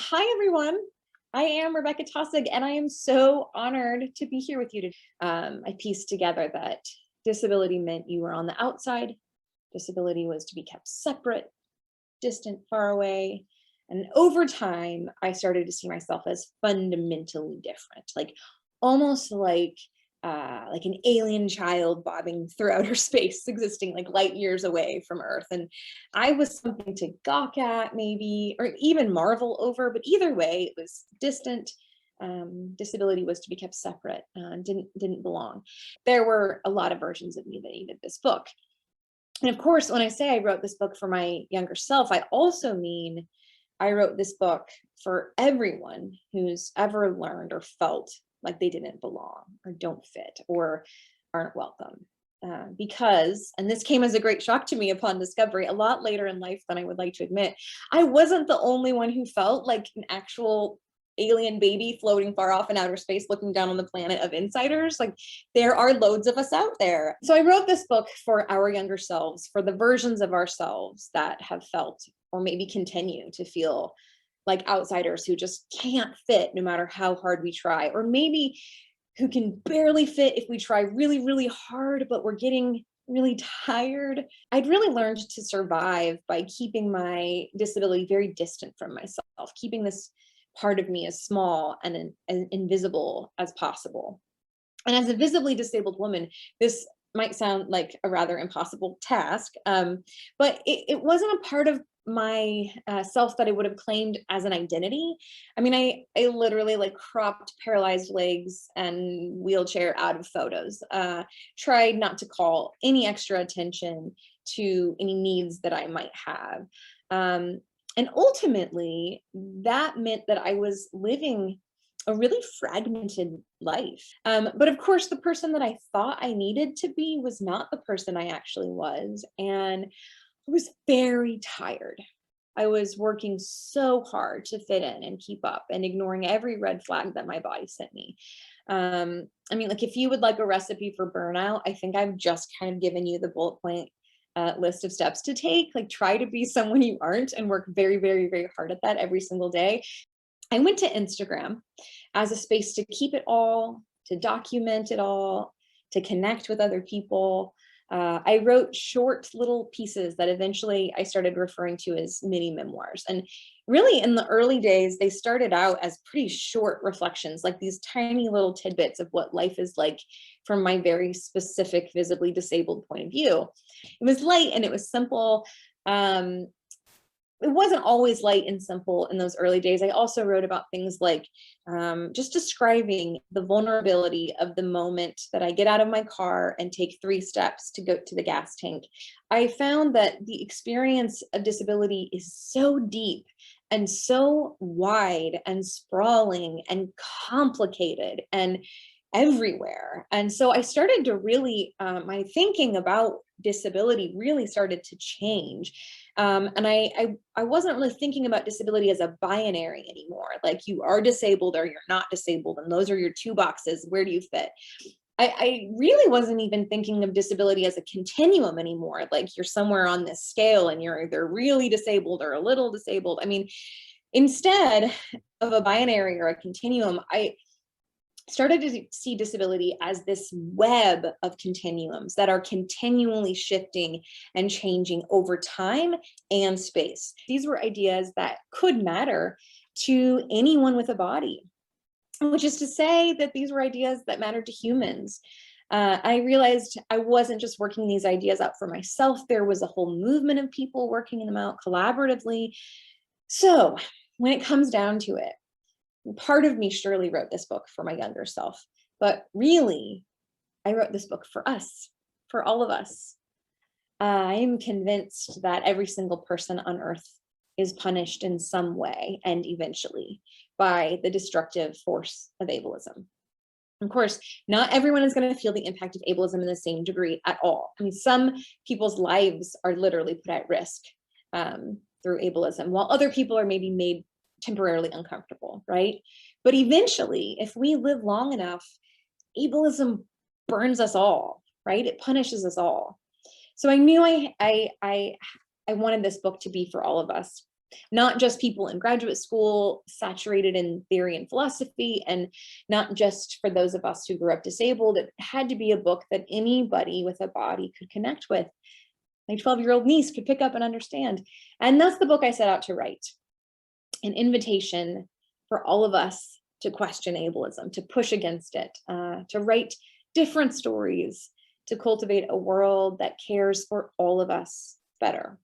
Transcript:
Hi, everyone. I am Rebekah Taussing, and I am so honored to be here with you today. I pieced together that disability meant you were on the outside, disability was to be kept separate, distant, far away. And over time, I started to see myself as fundamentally different, like almost like an alien child bobbing through outer space, existing like light years away from Earth. And I was something to gawk at, maybe, or even marvel over. But either way, it was distant. Disability was to be kept separate, didn't belong. There were a lot of versions of me that needed this book. And of course, when I say I wrote this book for my younger self, I also mean I wrote this book for everyone who's ever learned or felt like they didn't belong or don't fit or aren't welcome. Because, and this came as a great shock to me upon discovery, a lot later in life than I would like to admit, I wasn't the only one who felt like an actual alien baby floating far off in outer space looking down on the planet of insiders. Like, there are loads of us out there. So I wrote this book for our younger selves, for the versions of ourselves that have felt or maybe continue to feel like outsiders who just can't fit no matter how hard we try, or maybe who can barely fit if we try really, really hard, but we're getting really tired. I'd really learned to survive by keeping my disability very distant from myself, keeping this part of me as small and invisible as possible. And as a visibly disabled woman, this might sound like a rather impossible task, but it wasn't a part of my self that I would have claimed as an identity. I mean, I literally like cropped paralyzed legs and wheelchair out of photos, tried not to call any extra attention to any needs that I might have. And ultimately, that meant that I was living a really fragmented life. But of course, the person that I thought I needed to be was not the person I actually was. And I was very tired. I was working so hard to fit in and keep up and ignoring every red flag that my body sent me. I mean, like, if you would like a recipe for burnout, I think I've just kind of given you the bullet point list of steps to take. Like, try to be someone you aren't and work very, very, very hard at that every single day. I went to Instagram as a space to keep it all, to document it all, to connect with other people. I wrote short little pieces that eventually I started referring to as mini memoirs. And really, in the early days, they started out as pretty short reflections, like these tiny little tidbits of what life is like from my very specific, visibly disabled point of view. It was light and it was simple. It wasn't always light and simple in those early days. I also wrote about things like just describing the vulnerability of the moment that I get out of my car and take 3 steps to go to the gas tank. I found that the experience of disability is so deep and so wide and sprawling and complicated and everywhere. And so I started to really, my thinking about disability really started to change. And I wasn't really thinking about disability as a binary anymore. Like, you are disabled or you're not disabled, and those are your 2 boxes. Where do you fit? I really wasn't even thinking of disability as a continuum anymore. Like, you're somewhere on this scale and you're either really disabled or a little disabled. I mean, instead of a binary or a continuum, I started to see disability as this web of continuums that are continually shifting and changing over time and space. These were ideas that could matter to anyone with a body, which is to say that these were ideas that mattered to humans. I realized I wasn't just working these ideas out for myself. There was a whole movement of people working them out collaboratively. So when it comes down to it, part of me surely wrote this book for my younger self, but really, I wrote this book for us, for all of us. I am convinced that every single person on Earth is punished in some way and eventually by the destructive force of ableism. Of course, not everyone is going to feel the impact of ableism in the same degree at all. I mean, some people's lives are literally put at risk through ableism, while other people are maybe made temporarily uncomfortable, right? But eventually, if we live long enough, ableism burns us all, right? It punishes us all. So I knew I wanted this book to be for all of us. Not just people in graduate school saturated in theory and philosophy, and not just for those of us who grew up disabled. It had to be a book that anybody with a body could connect with. My 12-year-old niece could pick up and understand. And that's the book I set out to write. An invitation for all of us to question ableism, to push against it, to write different stories, to cultivate a world that cares for all of us better.